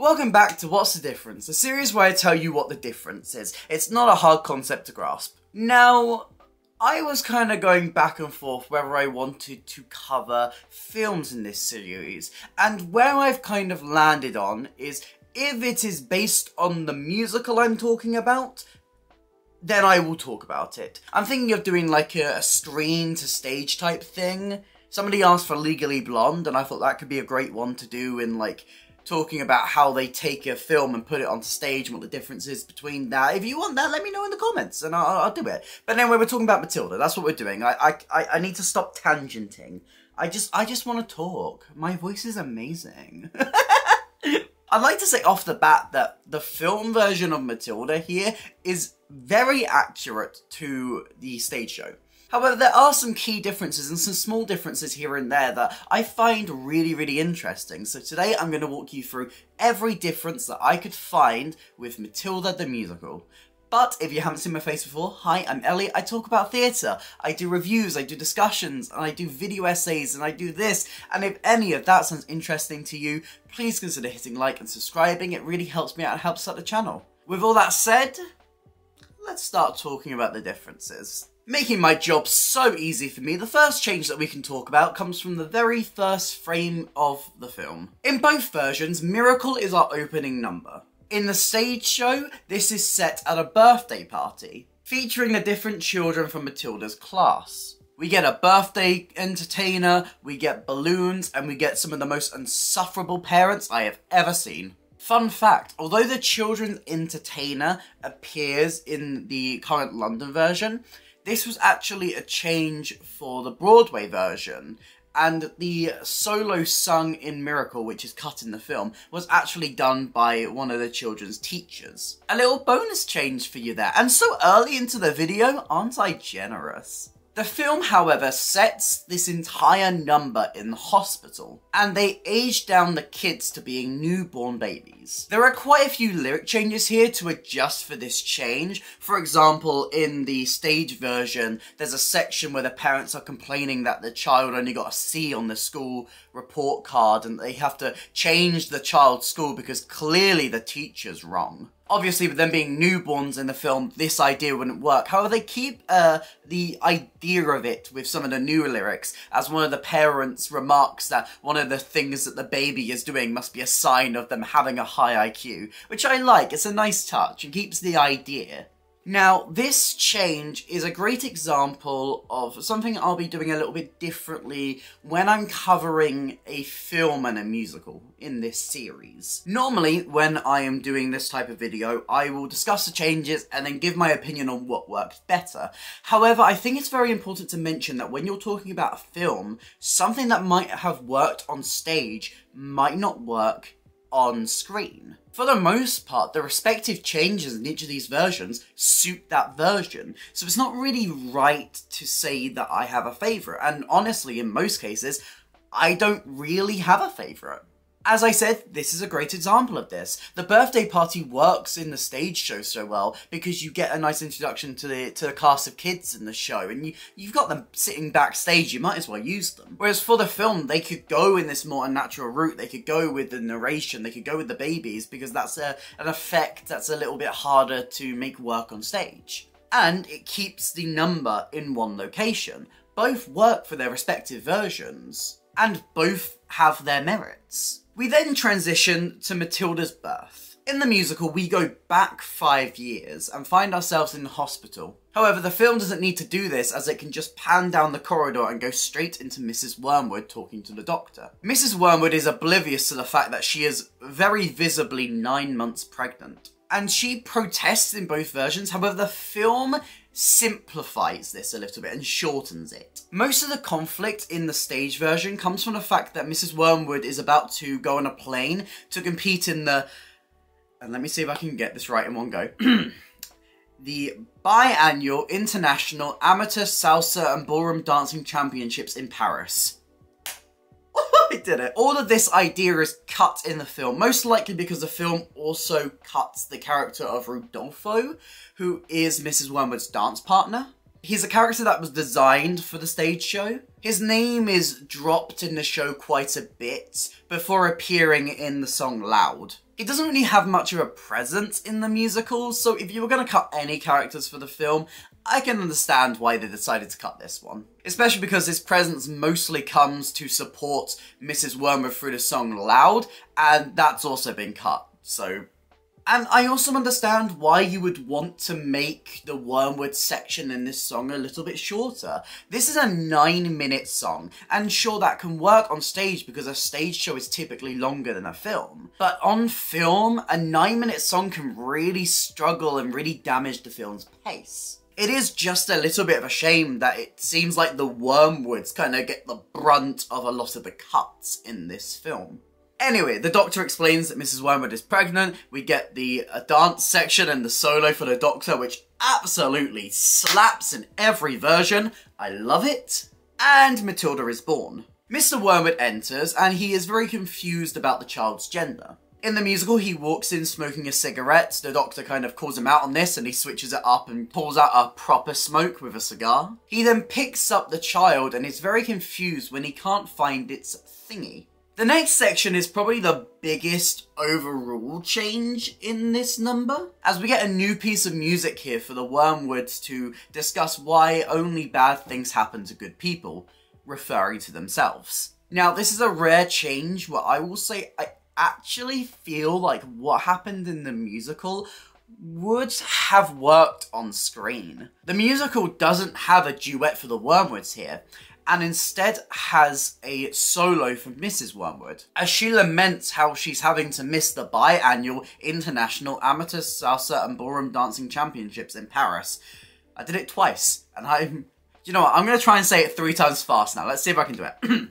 Welcome back to What's the Difference, a series where I tell you what the difference is. It's not a hard concept to grasp. Now, I was kind of going back and forth whether I wanted to cover films in this series, and where I've kind of landed on is if it is based on the musical I'm talking about, then I will talk about it. I'm thinking of doing like a screen to stage type thing. Somebody asked for Legally Blonde, and I thought that could be a great one to do in like talking about how they take a film and put it on stage and what the difference is between that. If you want that, let me know in the comments and I'll do it. But anyway, we're talking about Matilda. That's what we're doing. I need to stop tangenting. I just want to talk. My voice is amazing. I'd like to say off the bat that the film version of Matilda here is very accurate to the stage show. However, there are some key differences and some small differences here and there that I find really interesting. So today I'm going to walk you through every difference that I could find with Matilda the Musical. But if you haven't seen my face before, hi, I'm Ellie. I talk about theatre, I do reviews, I do discussions, and I do video essays, and I do this. And if any of that sounds interesting to you, please consider hitting like and subscribing. It really helps me out and helps out the channel. With all that said, let's start talking about the differences. Making my job so easy for me, the first change that we can talk about comes from the very first frame of the film. In both versions, Miracle is our opening number. In the stage show, this is set at a birthday party, featuring the different children from Matilda's class. We get a birthday entertainer, we get balloons, and we get some of the most insufferable parents I have ever seen. Fun fact, although the children's entertainer appears in the current London version, this was actually a change for the Broadway version, and the solo sung in Miracle, which is cut in the film, was actually done by one of the children's teachers. A little bonus change for you there, and so early into the video, aren't I generous? The film, however, sets this entire number in the hospital, and they age down the kids to being newborn babies. There are quite a few lyric changes here to adjust for this change. For example, in the stage version, there's a section where the parents are complaining that the child only got a C on the school report card, and they have to change the child's school because clearly the teacher's wrong. Obviously, with them being newborns in the film, this idea wouldn't work. However, they keep the idea of it with some of the new lyrics, as one of the parents remarks that one of the things that the baby is doing must be a sign of them having a high IQ, which I like. It's a nice touch and keeps the idea. Now, this change is a great example of something I'll be doing a little bit differently when I'm covering a film and a musical in this series. Normally, when I am doing this type of video, I will discuss the changes and then give my opinion on what works better. However, I think it's very important to mention that when you're talking about a film, something that might have worked on stage might not work on screen. For the most part, the respective changes in each of these versions suit that version, so it's not really right to say that I have a favourite, and honestly, in most cases, I don't really have a favourite. As I said, this is a great example of this. The birthday party works in the stage show so well because you get a nice introduction to the cast of kids in the show, and you've got them sitting backstage, you might as well use them. Whereas for the film, they could go in this more unnatural route, they could go with the narration, they could go with the babies, because that's an effect that's a little bit harder to make work on stage. And it keeps the number in one location. Both work for their respective versions, and both have their merits. We then transition to Matilda's birth. In the musical, we go back 5 years and find ourselves in the hospital. However, the film doesn't need to do this, as it can just pan down the corridor and go straight into Mrs. Wormwood talking to the doctor. Mrs. Wormwood is oblivious to the fact that she is very visibly 9 months pregnant, and she protests in both versions. However, the film simplifies this a little bit and shortens it. Most of the conflict in the stage version comes from the fact that Mrs. Wormwood is about to go on a plane to compete in the, and let me see if I can get this right in one go, the biannual International Amateur Salsa and Ballroom Dancing Championships in Paris. I did it. All of this idea is cut in the film, most likely because the film also cuts the character of Rodolfo, who is Mrs. Wormwood's dance partner. He's a character that was designed for the stage show. His name is dropped in the show quite a bit before appearing in the song Loud. He doesn't really have much of a presence in the musical, so if you were going to cut any characters for the film, I can understand why they decided to cut this one. Especially because his presence mostly comes to support Mrs. Wormwood through the song Loud, and that's also been cut, so... And I also understand why you would want to make the Wormwood section in this song a little bit shorter. This is a 9-minute song, and sure, that can work on stage because a stage show is typically longer than a film. But on film, a 9-minute song can really struggle and really damage the film's pace. It is just a little bit of a shame that it seems like the Wormwoods kind of get the brunt of a lot of the cuts in this film. Anyway, the Doctor explains that Mrs. Wormwood is pregnant. We get the dance section and the solo for the Doctor, which absolutely slaps in every version. I love it. And Matilda is born. Mr. Wormwood enters, and he is very confused about the child's gender. In the musical, he walks in smoking a cigarette. The Doctor kind of calls him out on this, and he switches it up and pulls out a proper smoke with a cigar. He then picks up the child and is very confused when he can't find its thingy. The next section is probably the biggest overall change in this number, as we get a new piece of music here for the Wormwoods to discuss why only bad things happen to good people, referring to themselves. Now, this is a rare change where I will say I actually feel like what happened in the musical would have worked on screen. The musical doesn't have a duet for the Wormwoods here, and instead has a solo from Mrs. Wormwood, as she laments how she's having to miss the biannual International Amateur Salsa and Ballroom Dancing Championships in Paris. I did it twice, and you know what, I'm going to try and say it 3 times fast now. Let's see if I can do it.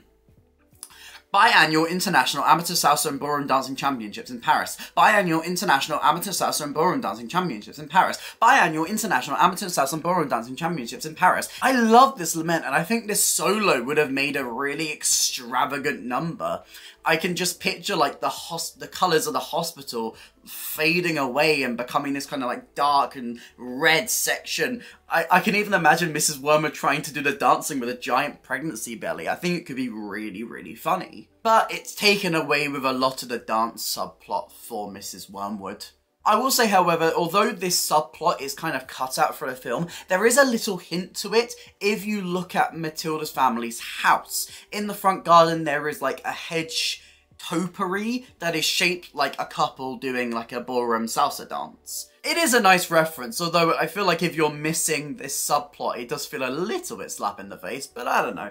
Biannual International Amateur Salsa and Ballroom Dancing Championships in Paris. Biannual International Amateur Salsa and Ballroom Dancing Championships in Paris. Biannual International Amateur Salsa and Ballroom Dancing Championships in Paris. I love this lament, and I think this solo would have made a really extravagant number. I can just picture like the colours of the hospital fading away and becoming this kind of like dark and red section. I can even imagine Mrs. Wormwood trying to do the dancing with a giant pregnancy belly. I think it could be really, really funny. But it's taken away with a lot of the dance subplot for Mrs. Wormwood. I will say, however, although this subplot is kind of cut out for the film, there is a little hint to it if you look at Matilda's family's house. In the front garden, there is like a hedge topiary that is shaped like a couple doing like a ballroom salsa dance. It is a nice reference, although I feel like if you're missing this subplot, it does feel a little bit slap in the face, but I don't know.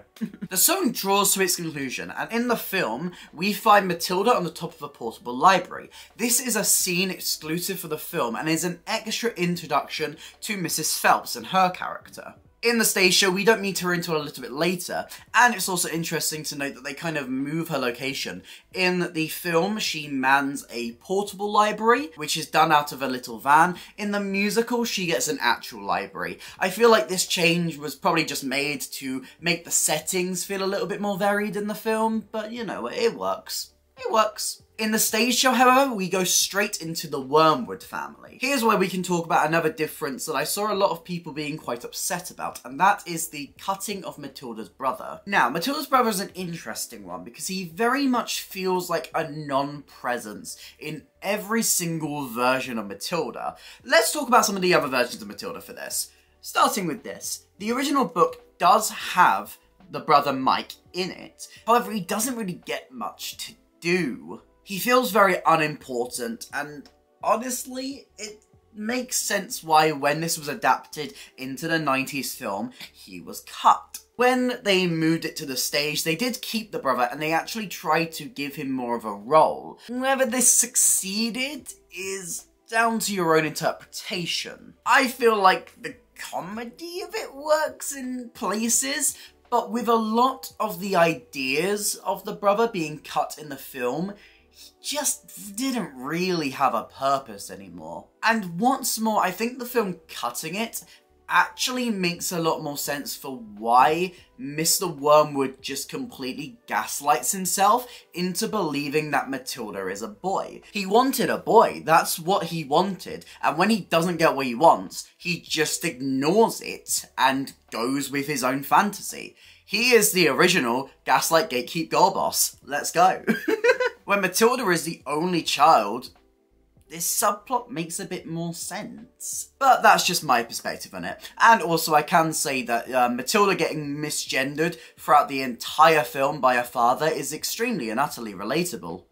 The song draws to its conclusion, and in the film, we find Matilda on the top of a portable library. This is a scene exclusive for the film, and is an extra introduction to Mrs. Phelps and her character. In the stage show, we don't meet her until a little bit later, and it's also interesting to note that they kind of move her location. In the film, she mans a portable library, which is done out of a little van. In the musical, she gets an actual library. I feel like this change was probably just made to make the settings feel a little bit more varied in the film, but you know, it works. It works. In the stage show, however, we go straight into the Wormwood family. Here's where we can talk about another difference that I saw a lot of people being quite upset about, and that is the cutting of Matilda's brother. Now, Matilda's brother is an interesting one because he very much feels like a non-presence in every single version of Matilda. Let's talk about some of the other versions of Matilda for this. Starting with this. The original book does have the brother Mike in it. However, he doesn't really get much to do. He feels very unimportant, and honestly, it makes sense why when this was adapted into the 90s film, he was cut. When they moved it to the stage, they did keep the brother, and they actually tried to give him more of a role. Whether this succeeded is down to your own interpretation. I feel like the comedy of it works in places, but with a lot of the ideas of the brother being cut in the film, he just didn't really have a purpose anymore. And once more, I think the film cutting it actually makes a lot more sense for why Mr. Wormwood just completely gaslights himself into believing that Matilda is a boy. He wanted a boy, that's what he wanted, and when he doesn't get what he wants, he just ignores it and goes with his own fantasy. He is the original gaslight gatekeep girl boss. Let's go. When Matilda is the only child, this subplot makes a bit more sense. But that's just my perspective on it. And also I can say that Matilda getting misgendered throughout the entire film by her father is extremely and utterly relatable.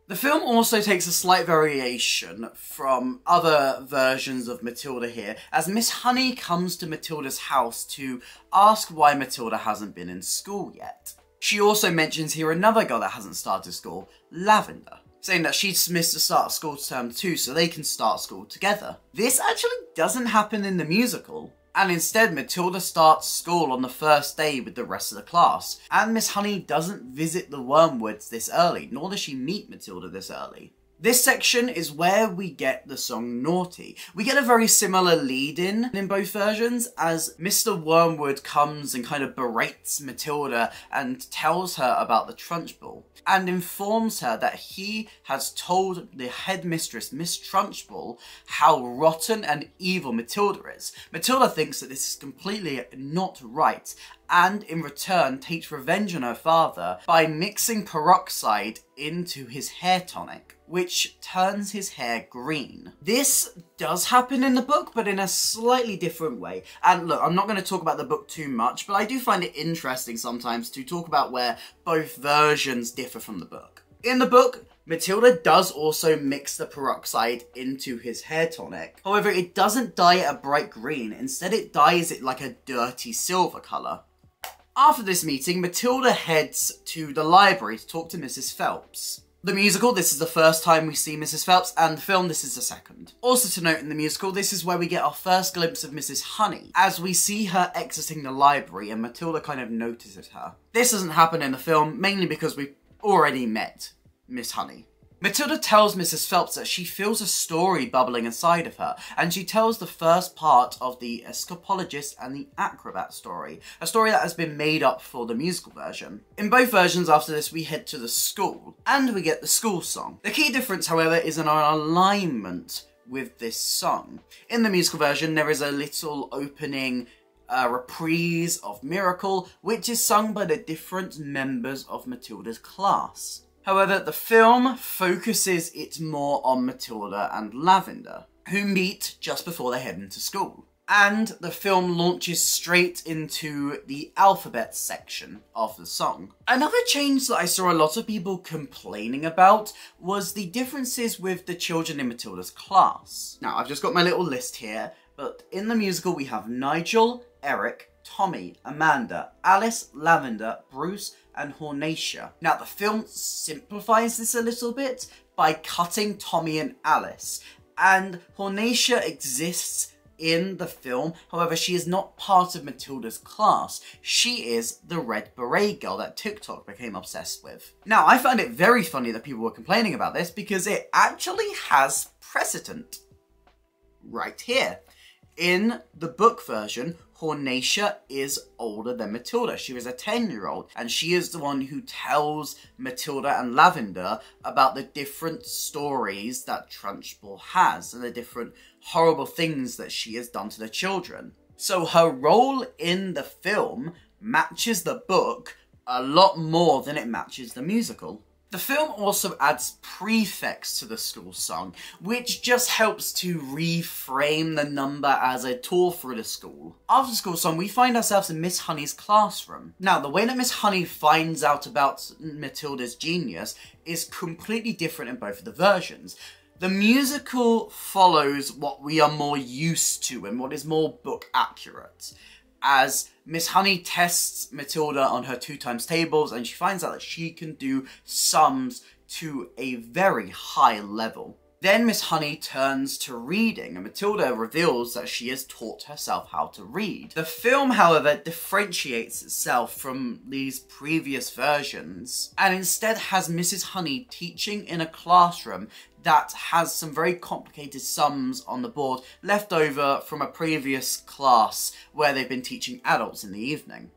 The film also takes a slight variation from other versions of Matilda here, as Miss Honey comes to Matilda's house to ask why Matilda hasn't been in school yet. She also mentions here another girl that hasn't started school, Lavender, saying that she's missed the start of school term too so they can start school together. This actually doesn't happen in the musical, and instead Matilda starts school on the first day with the rest of the class, and Miss Honey doesn't visit the Wormwoods this early, nor does she meet Matilda this early. This section is where we get the song Naughty. We get a very similar lead-in both versions, as Mr. Wormwood comes and kind of berates Matilda and tells her about the Trunchbull, and informs her that he has told the headmistress, Miss Trunchbull, how rotten and evil Matilda is. Matilda thinks that this is completely not right, and in return takes revenge on her father by mixing peroxide into his hair tonic, which turns his hair green. This does happen in the book, but in a slightly different way. And look, I'm not going to talk about the book too much, but I do find it interesting sometimes to talk about where both versions differ from the book. In the book, Matilda does also mix the peroxide into his hair tonic. However, it doesn't dye it a bright green, instead it dyes it like a dirty silver colour. After this meeting, Matilda heads to the library to talk to Mrs. Phelps. The musical, this is the first time we see Mrs. Phelps, and the film, this is the second. Also to note in the musical, this is where we get our first glimpse of Mrs. Honey, as we see her exiting the library and Matilda kind of notices her. This doesn't happen in the film, mainly because we've already met Miss Honey. Matilda tells Mrs. Phelps that she feels a story bubbling inside of her, and she tells the first part of the Escapologist and the Acrobat story, a story that has been made up for the musical version. In both versions after this we head to the school, and we get the school song. The key difference, however, is in our alignment with this song. In the musical version there is a little opening reprise of Miracle, which is sung by the different members of Matilda's class. However, the film focuses it more on Matilda and Lavender, who meet just before they head into school. And the film launches straight into the alphabet section of the song. Another change that I saw a lot of people complaining about was the differences with the children in Matilda's class. Now, I've just got my little list here, but in the musical we have Nigel, Eric, Tommy, Amanda, Alice, Lavender, Bruce, and Hornacia. Now, the film simplifies this a little bit by cutting Tommy and Alice, and Hornacia exists in the film, however she is not part of Matilda's class. She is the red beret girl that TikTok became obsessed with. Now, I found it very funny that people were complaining about this because it actually has precedent right here. In the book version, Hornacia is older than Matilda. She was a 10-year-old, and she is the one who tells Matilda and Lavender about the different stories that Trunchbull has and the different horrible things that she has done to the children. So her role in the film matches the book a lot more than it matches the musical. The film also adds prefix to the school song, which just helps to reframe the number as a tour through the school. After the school song, we find ourselves in Miss Honey's classroom. Now, the way that Miss Honey finds out about Matilda's genius is completely different in both of the versions. The musical follows what we are more used to and what is more book accurate, as Miss Honey tests Matilda on her 2 times tables and she finds out that she can do sums to a very high level. Then Miss Honey turns to reading, and Matilda reveals that she has taught herself how to read. The film, however, differentiates itself from these previous versions, and instead has Mrs. Honey teaching in a classroom that has some very complicated sums on the board left over from a previous class where they've been teaching adults in the evening.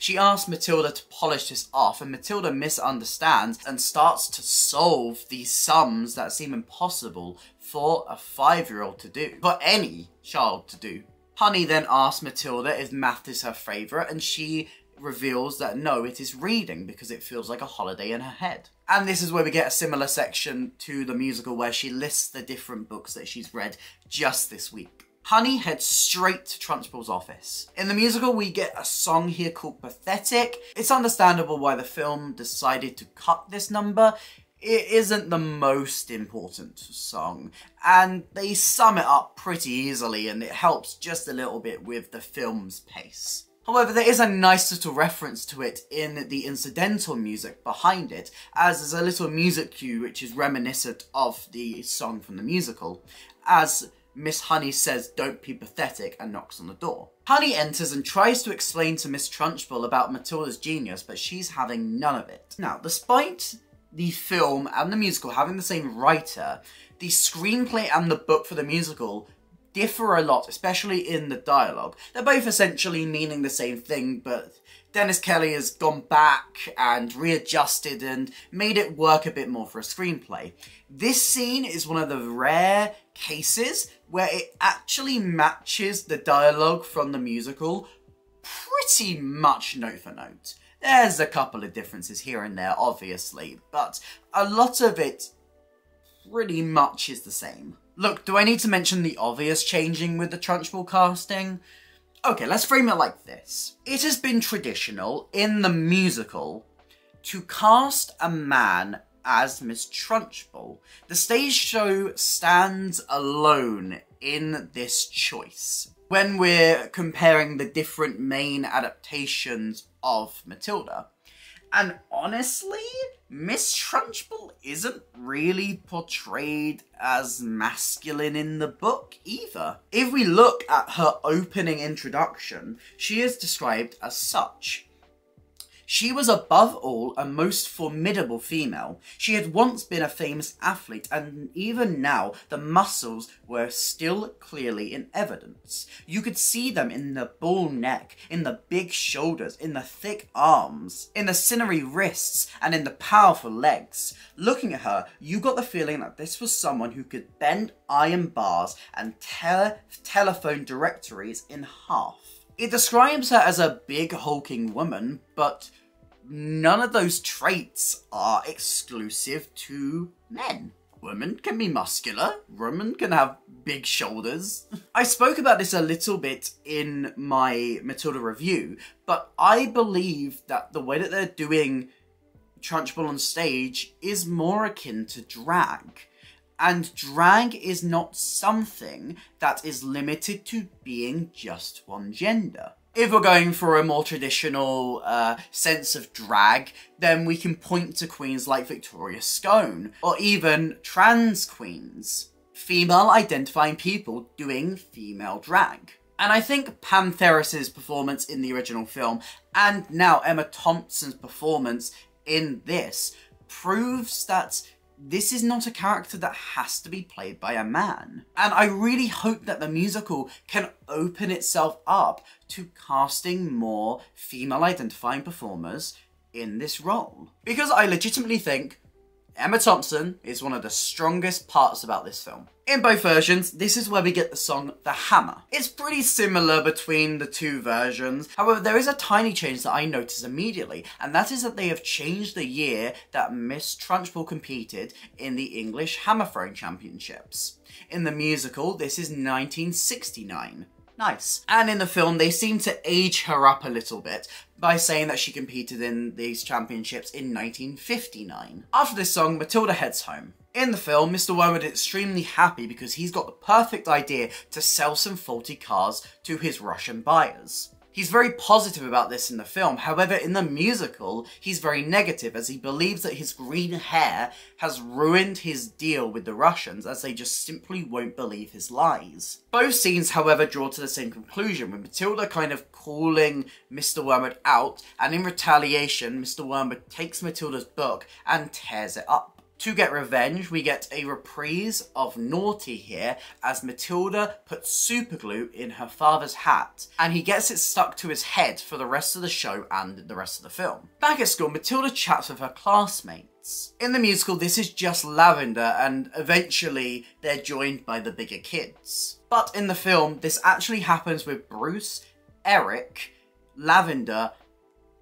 She asks Matilda to polish this off, and Matilda misunderstands and starts to solve these sums that seem impossible for a 5-year-old to do, for any child to do. Honey then asks Matilda if math is her favourite, and she reveals that no, it is reading because it feels like a holiday in her head. And this is where we get a similar section to the musical where she lists the different books that she's read just this week. Honey heads straight to Trunchbull's office. In the musical, we get a song here called Pathetic. It's understandable why the film decided to cut this number. It isn't the most important song, and they sum it up pretty easily, and it helps just a little bit with the film's pace. However, there is a nice little reference to it in the incidental music behind it, as there's a little music cue which is reminiscent of the song from the musical, as Miss Honey says, "Don't be pathetic," and knocks on the door. Honey enters and tries to explain to Miss Trunchbull about Matilda's genius, but she's having none of it. Now, despite the film and the musical having the same writer, the screenplay and the book for the musical differ a lot, especially in the dialogue. They're both essentially meaning the same thing, but Dennis Kelly has gone back and readjusted and made it work a bit more for a screenplay. This scene is one of the rare cases where it actually matches the dialogue from the musical pretty much note for note. There's a couple of differences here and there, obviously, but a lot of it pretty much is the same. Look, do I need to mention the obvious changing with the Trunchbull casting? Okay, let's frame it like this. It has been traditional in the musical to cast a man as Miss Trunchbull. The stage show stands alone in this choice when we're comparing the different main adaptations of Matilda. And honestly, Miss Trunchbull isn't really portrayed as masculine in the book either. If we look at her opening introduction, she is described as such. She was above all a most formidable female. She had once been a famous athlete, and even now the muscles were still clearly in evidence. You could see them in the bull neck, in the big shoulders, in the thick arms, in the sinewy wrists, and in the powerful legs. Looking at her, you got the feeling that this was someone who could bend iron bars and tear telephone directories in half. It describes her as a big hulking woman, but none of those traits are exclusive to men. Women can be muscular, women can have big shoulders. I spoke about this a little bit in my Matilda review, but I believe that the way that they're doing Trunchbull on stage is more akin to drag. And drag is not something that is limited to being just one gender. If we're going for a more traditional sense of drag, then we can point to queens like Victoria Scone, or even trans queens. Female identifying people doing female drag. And I think Pam Ferris's performance in the original film, and now Emma Thompson's performance in this, proves that this is not a character that has to be played by a man. And I really hope that the musical can open itself up to casting more female-identifying performers in this role. Because I legitimately think Emma Thompson is one of the strongest parts about this film. In both versions, this is where we get the song The Hammer. It's pretty similar between the two versions. However, there is a tiny change that I notice immediately, and that is that they have changed the year that Miss Trunchbull competed in the English Hammer Throwing Championships. In the musical, this is 1969. Nice. And in the film, they seem to age her up a little bit by saying that she competed in these championships in 1959. After this song, Matilda heads home. In the film, Mr. Wormwood is extremely happy because he's got the perfect idea to sell some faulty cars to his Russian buyers. He's very positive about this in the film, however in the musical he's very negative as he believes that his green hair has ruined his deal with the Russians as they just simply won't believe his lies. Both scenes however draw to the same conclusion, with Matilda kind of calling Mr. Wormwood out, and in retaliation Mr. Wormwood takes Matilda's book and tears it up. To get revenge, we get a reprise of Naughty here as Matilda puts superglue in her father's hat and he gets it stuck to his head for the rest of the show and the rest of the film. Back at school, Matilda chats with her classmates. In the musical, this is just Lavender and eventually they're joined by the bigger kids. But in the film, this actually happens with Bruce, Eric, Lavender,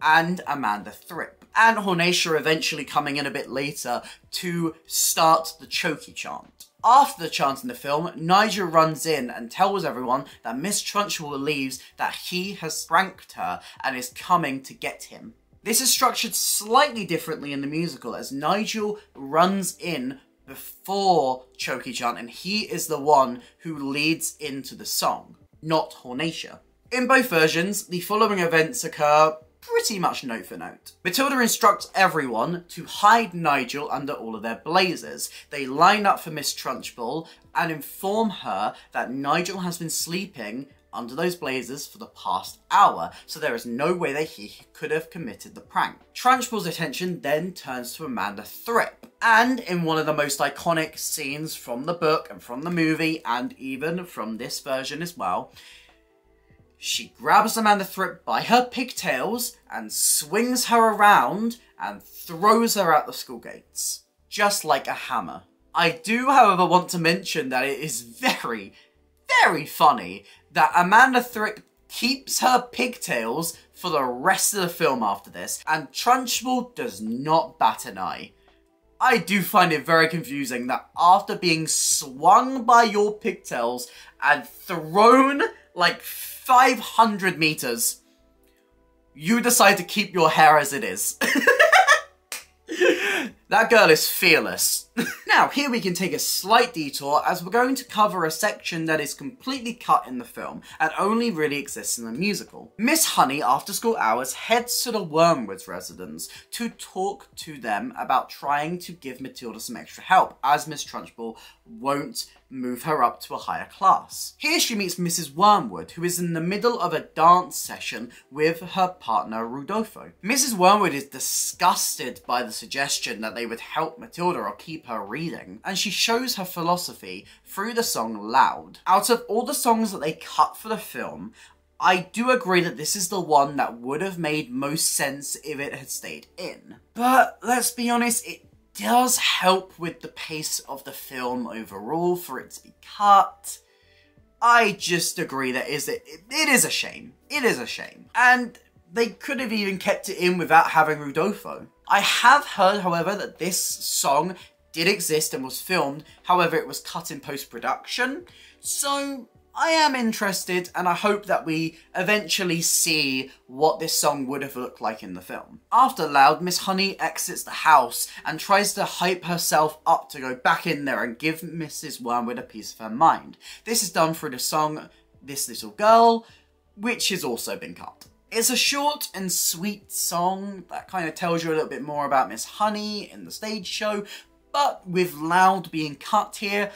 and Amanda Thripp, and Hornacia eventually coming in a bit later to start the Chokey chant. After the chant in the film, Nigel runs in and tells everyone that Miss Trunchbull believes that he has pranked her and is coming to get him. This is structured slightly differently in the musical as Nigel runs in before Chokey chant and he is the one who leads into the song, not Hornacia. In both versions, the following events occur pretty much note for note. Matilda instructs everyone to hide Nigel under all of their blazers. They line up for Miss Trunchbull and inform her that Nigel has been sleeping under those blazers for the past hour, so there is no way that he could have committed the prank. Trunchbull's attention then turns to Amanda Thripp, and in one of the most iconic scenes from the book and from the movie, and even from this version as well, she grabs Amanda Thripp by her pigtails and swings her around and throws her out the school gates. Just like a hammer. I do, however, want to mention that it is very, very funny that Amanda Thripp keeps her pigtails for the rest of the film after this, and Trunchbull does not bat an eye. I do find it very confusing that after being swung by your pigtails and thrown like 500 meters, you decide to keep your hair as it is. That girl is fearless. Now, here we can take a slight detour as we're going to cover a section that is completely cut in the film and only really exists in the musical. Miss Honey, after school hours, heads to the Wormwoods residence to talk to them about trying to give Matilda some extra help, as Miss Trunchbull won't move her up to a higher class. Here she meets Mrs. Wormwood, who is in the middle of a dance session with her partner Rudolfo. Mrs. Wormwood is disgusted by the suggestion that they would help Matilda or keep her reading, and she shows her philosophy through the song Loud. Out of all the songs that they cut for the film, I do agree that this is the one that would have made most sense if it had stayed in. But let's be honest, it does help with the pace of the film overall for it to be cut. I just agree that it is a shame. It is a shame. And they could have even kept it in without having Rudolfo. I have heard, however, that this song did exist and was filmed, however it was cut in post-production, so I am interested and I hope that we eventually see what this song would have looked like in the film. After Loud, Miss Honey exits the house and tries to hype herself up to go back in there and give Mrs. Wormwood a piece of her mind. This is done through the song This Little Girl, which has also been cut. It's a short and sweet song that kind of tells you a little bit more about Miss Honey in the stage show, but with Loud being cut here,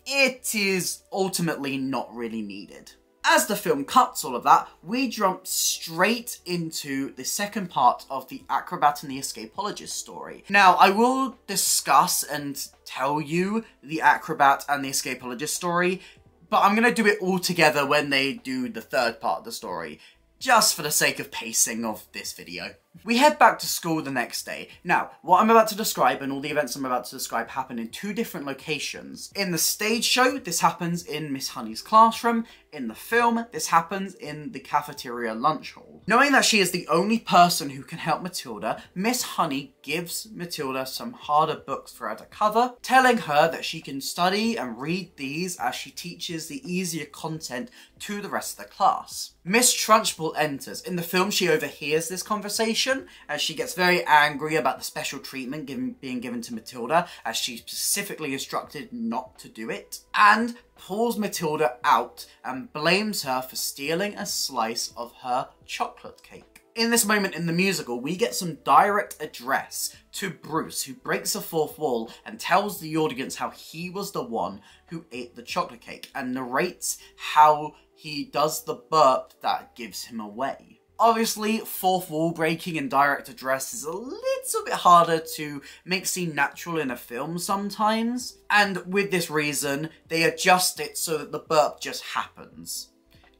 it is ultimately not really needed. As the film cuts all of that, we jump straight into the second part of the Acrobat and the Escapologist story. Now, I will discuss and tell you the Acrobat and the Escapologist story, but I'm going to do it all together when they do the third part of the story, just for the sake of pacing of this video. We head back to school the next day. Now, what I'm about to describe and all the events I'm about to describe happen in two different locations. In the stage show, this happens in Miss Honey's classroom. In the film, this happens in the cafeteria lunch hall. Knowing that she is the only person who can help Matilda, Miss Honey gives Matilda some harder books for her to cover, telling her that she can study and read these as she teaches the easier content to the rest of the class. Miss Trunchbull enters. In the film, she overhears this conversation as she gets very angry about the special treatment being given to Matilda, as she specifically instructed not to do it, and pulls Matilda out and blames her for stealing a slice of her chocolate cake. In this moment in the musical, we get some direct address to Bruce, who breaks the fourth wall and tells the audience how he was the one who ate the chocolate cake, and narrates how he does the burp that gives him away. Obviously, fourth wall breaking and direct address is a little bit harder to make seem natural in a film sometimes, and with this reason, they adjust it so that the burp just happens.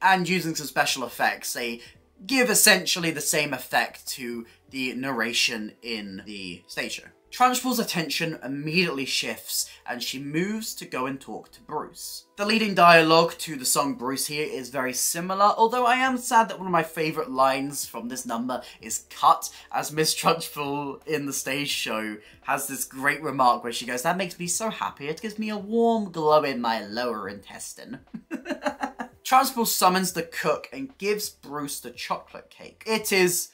And using some special effects, they give essentially the same effect to the narration in the stage show. Trunchbull's attention immediately shifts and she moves to go and talk to Bruce. The leading dialogue to the song Bruce here is very similar, although I am sad that one of my favourite lines from this number is cut, as Miss Trunchbull in the stage show has this great remark where she goes, "That makes me so happy, it gives me a warm glow in my lower intestine." Trunchbull summons the cook and gives Bruce the chocolate cake. It is,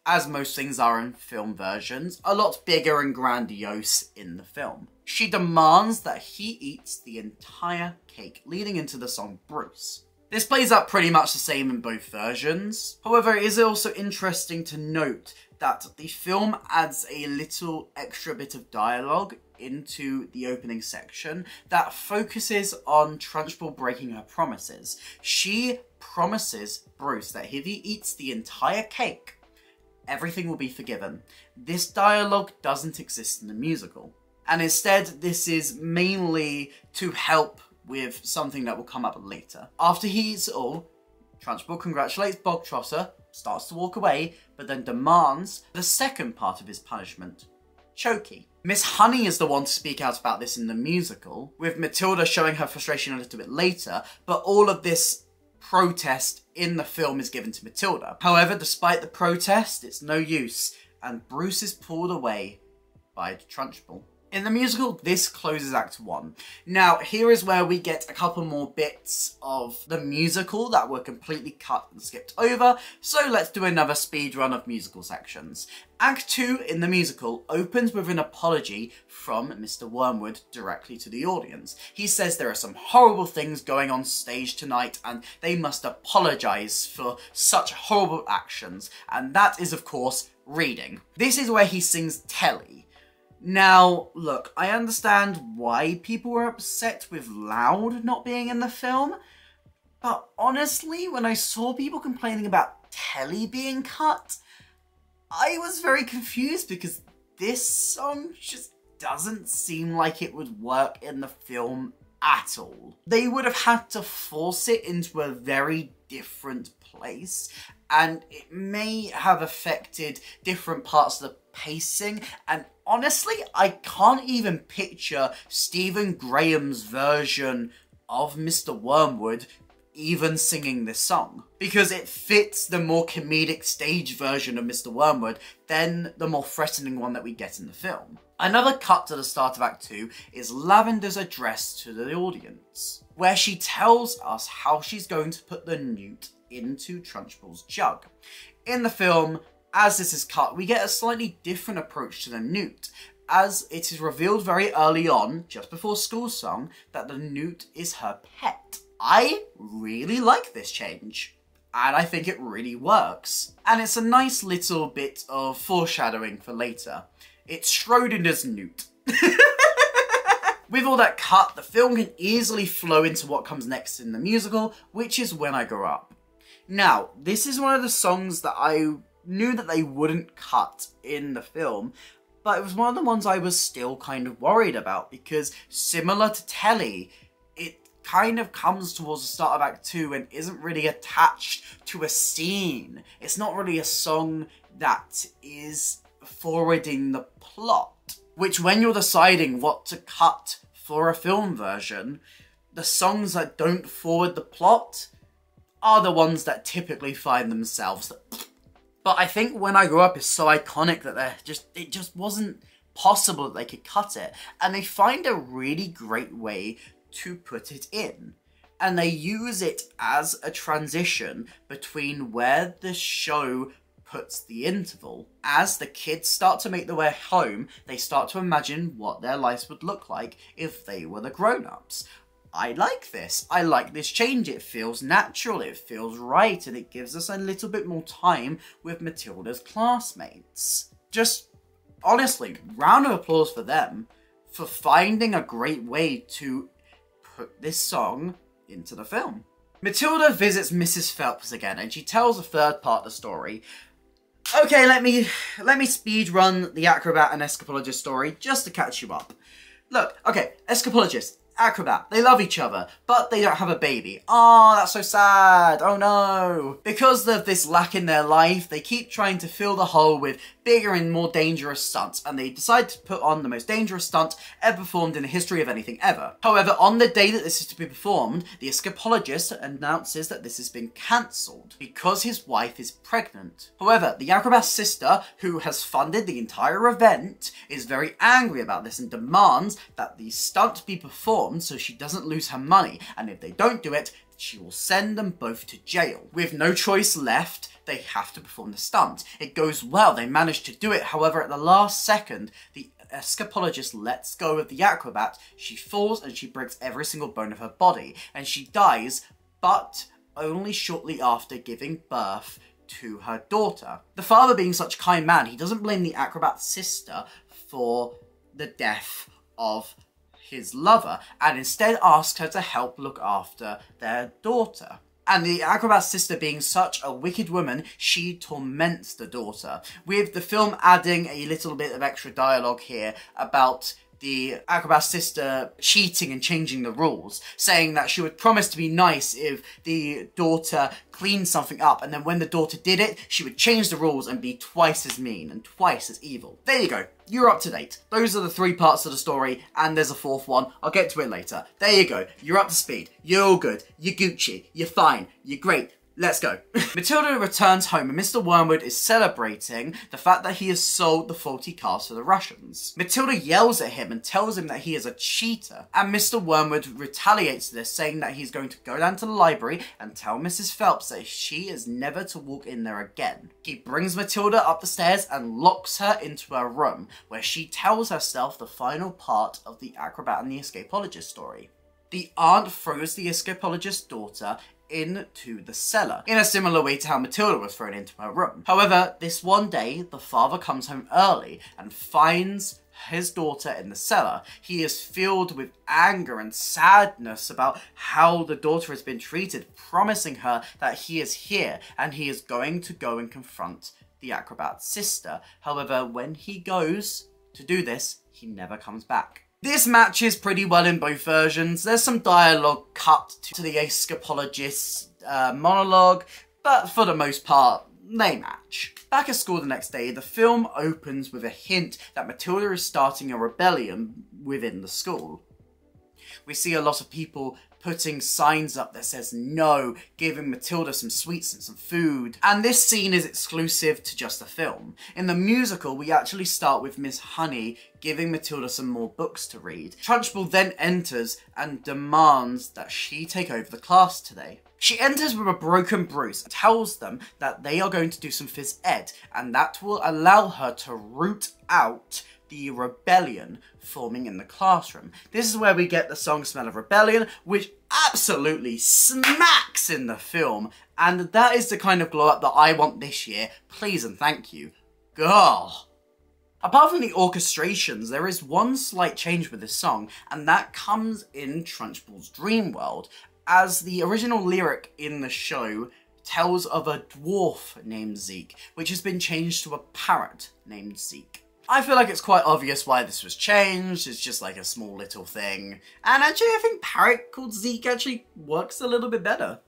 as most things are in film versions, a lot bigger and grandiose in the film. She demands that he eats the entire cake, leading into the song Bruce. This plays out pretty much the same in both versions. However, it is also interesting to note that the film adds a little extra bit of dialogue into the opening section that focuses on Trunchbull breaking her promises. She promises Bruce that if he eats the entire cake, everything will be forgiven. This dialogue doesn't exist in the musical, and instead this is mainly to help with something that will come up later. After he eats it all, Trunchbull congratulates Bogtrotter, starts to walk away, but then demands the second part of his punishment, Chokey. Miss Honey is the one to speak out about this in the musical, with Matilda showing her frustration a little bit later, but all of this protest in the film is given to Matilda. However, despite the protest, it's no use, and Bruce is pulled away by Trunchbull. In the musical, this closes Act 1. Now, here is where we get a couple more bits of the musical that were completely cut and skipped over, so let's do another speed run of musical sections. Act 2 in the musical opens with an apology from Mr. Wormwood directly to the audience. He says there are some horrible things going on stage tonight and they must apologise for such horrible actions, and that is, of course, reading. This is where he sings Telly. Now, look, I understand why people were upset with Loud not being in the film, but honestly, when I saw people complaining about Telly being cut, I was very confused because this song just doesn't seem like it would work in the film at all. They would have had to force it into a very different place, and it may have affected different parts of the pacing, and honestly, I can't even picture Stephen Graham's version of Mr. Wormwood even singing this song, because it fits the more comedic stage version of Mr. Wormwood than the more threatening one that we get in the film. Another cut to the start of Act 2 is Lavender's address to the audience, where she tells us how she's going to put the Newt into Trunchbull's jug. In the film, as this is cut, we get a slightly different approach to the Newt, as it is revealed very early on, just before school song, that the Newt is her pet. I really like this change, and I think it really works. And it's a nice little bit of foreshadowing for later. It's Schrodinger's Newt. With all that cut, the film can easily flow into what comes next in the musical, which is When I Grow Up. Now, this is one of the songs that I knew that they wouldn't cut in the film, but it was one of the ones I was still kind of worried about, because similar to Telly, it kind of comes towards the start of Act 2 and isn't really attached to a scene. It's not really a song that is forwarding the plot, which when you're deciding what to cut for a film version, the songs that don't forward the plot are the ones that typically find themselves. But I think When I Grow Up is so iconic that it just wasn't possible that they could cut it, and they find a really great way to put it in. and they use it as a transition between where the show puts the interval. As the kids start to make their way home, they start to imagine what their lives would look like if they were the grown-ups. I like this. I like this change. It feels natural, it feels right, and it gives us a little bit more time with Matilda's classmates. Just, honestly, round of applause for them for finding a great way to put this song into the film. Matilda visits Mrs. Phelps again, and she tells a third part of the story. Okay, let me speed run the Acrobat and Escapologist story just to catch you up. Look, okay, Escapologist, Acrobat, they love each other, but they don't have a baby. Oh, that's so sad. Oh no. Because of this lack in their life, they keep trying to fill the hole with bigger and more dangerous stunts, and they decide to put on the most dangerous stunt ever performed in the history of anything ever. However, on the day that this is to be performed, the Escapologist announces that this has been cancelled because his wife is pregnant. However, the Acrobat's sister, who has funded the entire event, is very angry about this and demands that the stunt be performed so she doesn't lose her money, and if they don't do it, she will send them both to jail. With no choice left, they have to perform the stunt. It goes well, they manage to do it, however at the last second, the Escapologist lets go of the Acrobat, she falls and she breaks every single bone of her body, and she dies, but only shortly after giving birth to her daughter. The father, being such a kind man, he doesn't blame the Acrobat's sister for the death of his lover, and instead asks her to help look after their daughter. And the Acrobat's sister, being such a wicked woman, she torments the daughter, with the film adding a little bit of extra dialogue here about the Acrobat's sister cheating and changing the rules, saying that she would promise to be nice if the daughter cleaned something up, and then when the daughter did it, she would change the rules and be twice as mean and twice as evil. There you go. You're up to date. Those are the 3 parts of the story, and there's a 4th one. I'll get to it later. There you go. You're up to speed. You're all good. You're Gucci. You're fine. You're great. Let's go. Matilda returns home and Mr. Wormwood is celebrating the fact that he has sold the faulty cars to the Russians. Matilda yells at him and tells him that he is a cheater, and Mr. Wormwood retaliates this, saying that he's going to go down to the library and tell Mrs. Phelps that she is never to walk in there again. He brings Matilda up the stairs and locks her into her room, where she tells herself the final part of the Acrobat and the Escapologist story. The aunt throws the Escapologist's daughter into the cellar, in a similar way to how Matilda was thrown into her room. However, this one day, the father comes home early and finds his daughter in the cellar. He is filled with anger and sadness about how the daughter has been treated, promising her that he is here and he is going to go and confront the Acrobat's sister. However, when he goes to do this, he never comes back. This matches pretty well in both versions. There's some dialogue cut to the Escapologist's monologue, but for the most part, they match. Back at school the next day, the film opens with a hint that Matilda is starting a rebellion within the school. We see a lot of people putting signs up that says no, giving Matilda some sweets and some food. And this scene is exclusive to just the film. In the musical, we actually start with Miss Honey giving Matilda some more books to read. Trunchbull then enters and demands that she take over the class today. She enters with a broken bruise and tells them that they are going to do some phys ed, and that will allow her to root out the rebellion forming in the classroom. This is where we get the song Smell of Rebellion, which absolutely smacks in the film, and that is the kind of glow up that I want this year. Please and thank you. Girl. Apart from the orchestrations, there is one slight change with this song, and that comes in Trunchbull's dream world, as the original lyric in the show tells of a dwarf named Zeke, which has been changed to a parrot named Zeke. I feel like it's quite obvious why this was changed. It's just like a small little thing. And actually, I think parrot called Zeke actually works a little bit better.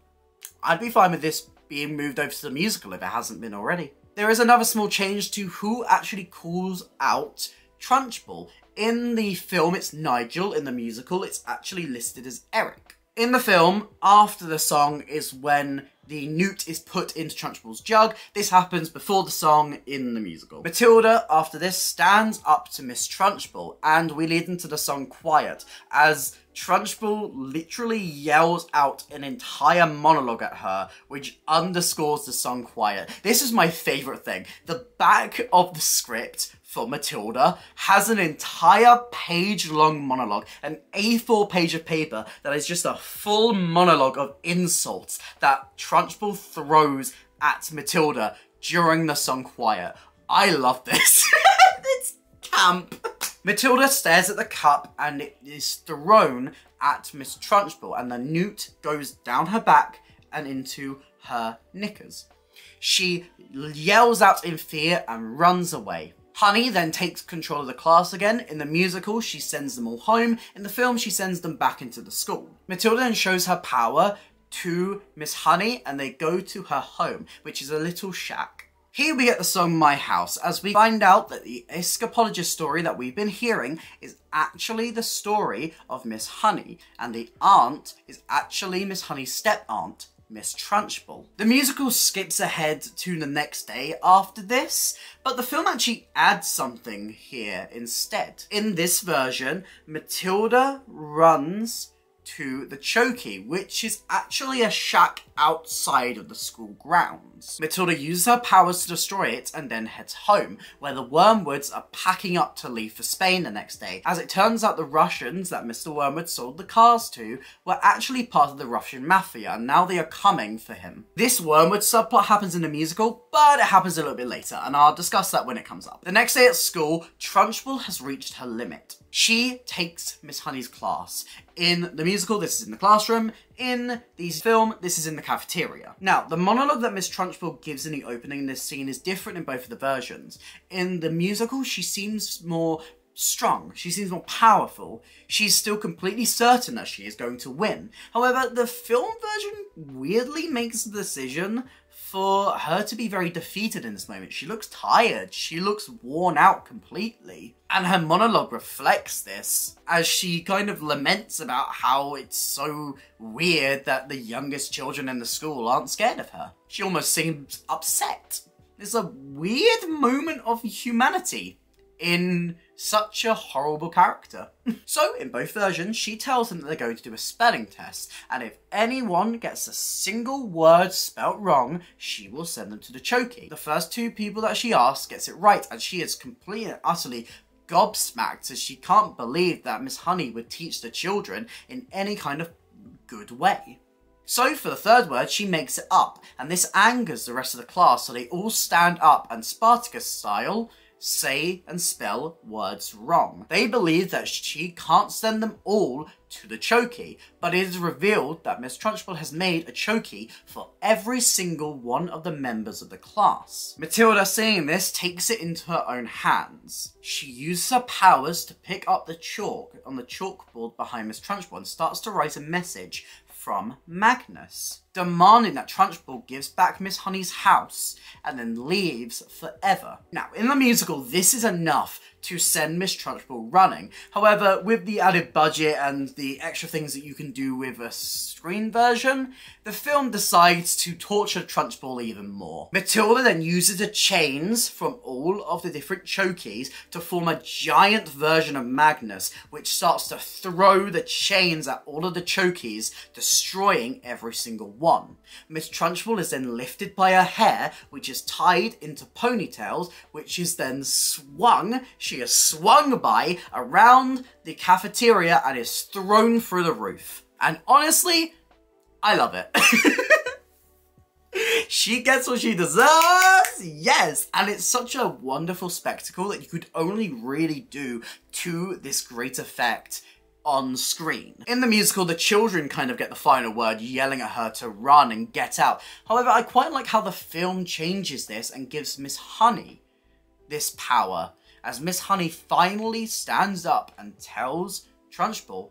I'd be fine with this being moved over to the musical if it hasn't been already. There is another small change to who actually calls out Trunchbull. In the film, it's Nigel. In the musical, it's actually listed as Eric. In the film, after the song is when the Newt is put into Trunchbull's jug. This happens before the song in the musical. Matilda, after this, stands up to Miss Trunchbull, and we lead into the song Quiet, as Trunchbull literally yells out an entire monologue at her, which underscores the song Quiet. This is my favourite thing. The back of the script for Matilda has an entire page-long monologue, an A4 page of paper that is just a full monologue of insults that Trunchbull throws at Matilda during the song Quiet. I love this. It's camp. Matilda stares at the cup and it is thrown at Miss Trunchbull, and the Newt goes down her back and into her knickers. She yells out in fear and runs away. Honey then takes control of the class again. In the musical, she sends them all home. In the film, she sends them back into the school. Matilda then shows her power to Miss Honey, and they go to her home, which is a little shack. Here we get the song My House, as we find out that the Escapologist story that we've been hearing is actually the story of Miss Honey, and the aunt is actually Miss Honey's step-aunt, Miss Trunchbull. The musical skips ahead to the next day after this, but the film actually adds something here instead. In this version, Matilda runs to the Chokey, which is actually a shack outside of the school grounds. Matilda uses her powers to destroy it and then heads home, where the Wormwoods are packing up to leave for Spain the next day. As it turns out, the Russians that Mr. Wormwood sold the cars to were actually part of the Russian mafia, and now they are coming for him. This Wormwood subplot happens in the musical, but it happens a little bit later, and I'll discuss that when it comes up. The next day at school, Trunchbull has reached her limit. She takes Miss Honey's class. In the musical, this is in the classroom. In the film, this is in the cafeteria. Now, the monologue that Miss Trunchbull gives in the opening in this scene is different in both of the versions. In the musical, she seems more strong. She seems more powerful. She's still completely certain that she is going to win. However, the film version weirdly makes the decision for her to be very defeated in this moment. She looks tired. She looks worn out completely. And her monologue reflects this, as she kind of laments about how it's so weird that the youngest children in the school aren't scared of her. She almost seems upset. It's a weird moment of humanity in such a horrible character. So, in both versions, she tells them that they're going to do a spelling test, and if anyone gets a single word spelt wrong, she will send them to the Chokey. The first two people that she asks gets it right, and she is completely and utterly gobsmacked, as she can't believe that Miss Honey would teach the children in any kind of good way. So for the third word, she makes it up, and this angers the rest of the class, so they all stand up and Spartacus style say and spell words wrong. They believe that she can't send them all to the Chokey, but it is revealed that Miss Trunchbull has made a Chokey for every single one of the members of the class. Matilda, seeing this, takes it into her own hands. She uses her powers to pick up the chalk on the chalkboard behind Miss Trunchbull and starts to write a message from Magnus, demanding that Trunchbull gives back Miss Honey's house and then leaves forever. Now, in the musical, this is enough to send Miss Trunchbull running. However, with the added budget and the extra things that you can do with a screen version, the film decides to torture Trunchbull even more. Matilda then uses the chains from all of the different Chokeys to form a giant version of Magnus, which starts to throw the chains at all of the Chokeys, destroying every single one. Miss Trunchbull is then lifted by her hair, which is tied into ponytails, which is then swung. She is swung by around the cafeteria and is thrown through the roof. And honestly, I love it. She gets what she deserves, yes! And it's such a wonderful spectacle that you could only really do to this great effect on screen. In the musical, the children kind of get the final word, yelling at her to run and get out. However, I quite like how the film changes this and gives Miss Honey this power, as Miss Honey finally stands up and tells Trunchbull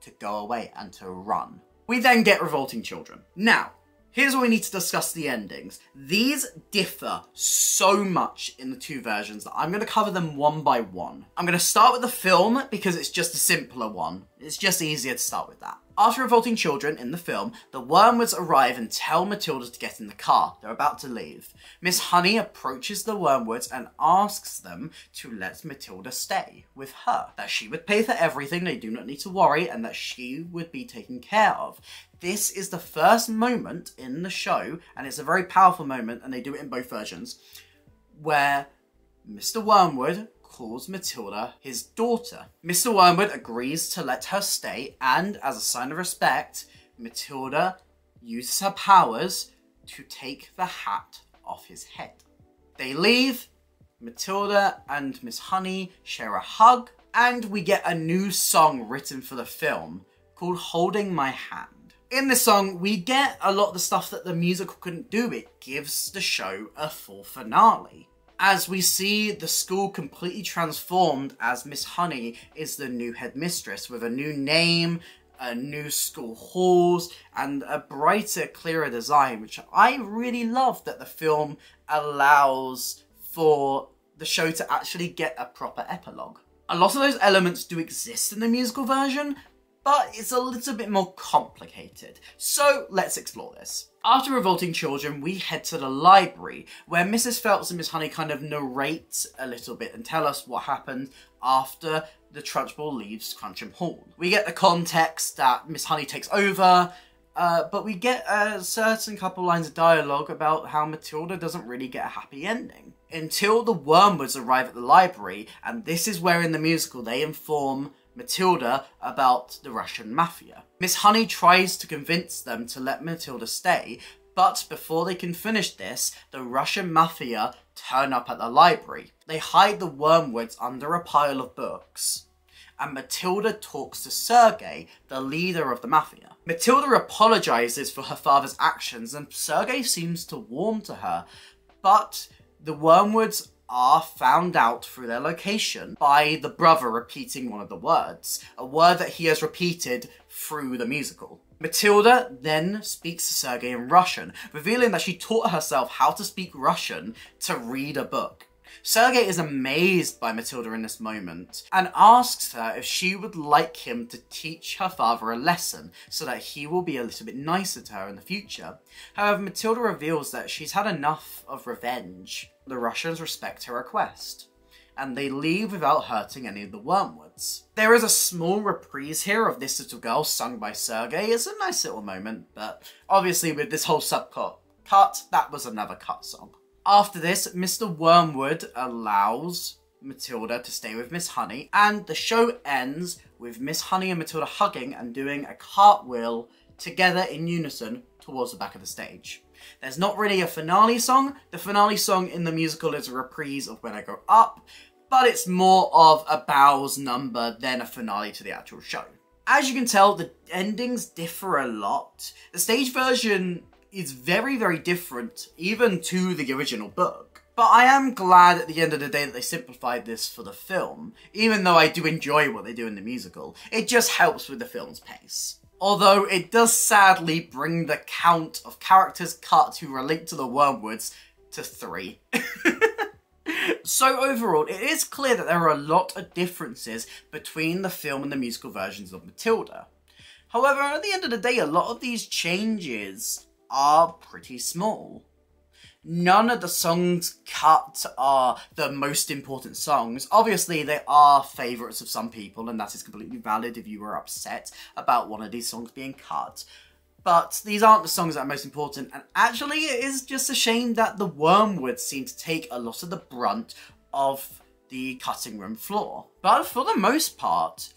to go away and to run. We then get revolting children. Now, here's where we need to discuss the endings. These differ so much in the two versions that I'm going to cover them one by one. I'm going to start with the film because it's just a simpler one. It's just easier to start with that. After revolting children in the film, the Wormwoods arrive and tell Matilda to get in the car. They're about to leave. Miss Honey approaches the Wormwoods and asks them to let Matilda stay with her. That she would pay for everything, they do not need to worry, and that she would be taken care of. This is the first moment in the show, and it's a very powerful moment, and they do it in both versions, where Mr. Wormwood calls Matilda his daughter. Mr. Wormwood agrees to let her stay, and as a sign of respect, Matilda uses her powers to take the hat off his head. They leave, Matilda and Miss Honey share a hug, and we get a new song written for the film called Holding My Hand. In this song, we get a lot of the stuff that the musical couldn't do. It gives the show a full finale, as we see the school completely transformed as Miss Honey is the new headmistress with a new name, new school halls, and a brighter, clearer design, which I really love that the film allows for the show to actually get a proper epilogue. A lot of those elements do exist in the musical version, but it's a little bit more complicated. So let's explore this. After revolting children, we head to the library, where Mrs. Phelps and Miss Honey kind of narrate a little bit and tell us what happened after the Trunchbull leaves Trunchbull. We get the context that Miss Honey takes over, but we get a certain couple lines of dialogue about how Matilda doesn't really get a happy ending. Until the Wormwoods arrive at the library, and this is where in the musical they inform Matilda about the Russian mafia. Miss Honey tries to convince them to let Matilda stay, but before they can finish this, the Russian mafia turn up at the library. They hide the Wormwoods under a pile of books, and Matilda talks to Sergei, the leader of the mafia. Matilda apologizes for her father's actions, and Sergei seems to warm to her, but the Wormwoods are found out through their location by the brother repeating one of the words, a word that he has repeated through the musical. Matilda then speaks to Sergei in Russian, revealing that she taught herself how to speak Russian to read a book. Sergei is amazed by Matilda in this moment and asks her if she would like him to teach her father a lesson so that he will be a little bit nicer to her in the future. However, Matilda reveals that she's had enough of revenge. The Russians respect her request, and they leave without hurting any of the Wormwoods. There is a small reprise here of This Little Girl sung by Sergei. It's a nice little moment, but obviously with this whole subcut cut, that was another cut song. After this, Mr. Wormwood allows Matilda to stay with Miss Honey, and the show ends with Miss Honey and Matilda hugging and doing a cartwheel together in unison towards the back of the stage. There's not really a finale song. The finale song in the musical is a reprise of When I Grow Up, but it's more of a bows number than a finale to the actual show. As you can tell, the endings differ a lot. The stage version is very, very different, even to the original book. But I am glad at the end of the day that they simplified this for the film, even though I do enjoy what they do in the musical. It just helps with the film's pace. Although it does sadly bring the count of characters cut who relate to the Wormwoods to 3. So overall, it is clear that there are a lot of differences between the film and the musical versions of Matilda. However, at the end of the day, a lot of these changes are pretty small. None of the songs cut are the most important songs. Obviously, they are favourites of some people, and that is completely valid if you were upset about one of these songs being cut. But these aren't the songs that are most important, and actually it is just a shame that the Wormwoods seem to take a lot of the brunt of the cutting room floor. But for the most part,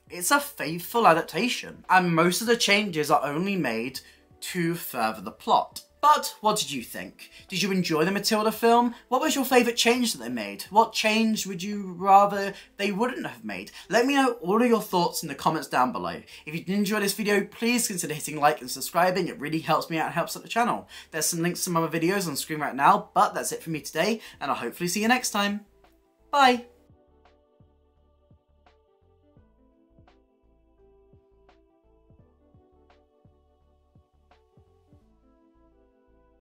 it's a faithful adaptation, and most of the changes are only made to further the plot. But what did you think? Did you enjoy the Matilda film? What was your favourite change that they made? What change would you rather they wouldn't have made? Let me know all of your thoughts in the comments down below. If you did enjoy this video, please consider hitting like and subscribing. It really helps me out and helps out the channel. There's some links to some other videos on screen right now, but that's it for me today, and I'll hopefully see you next time. Bye!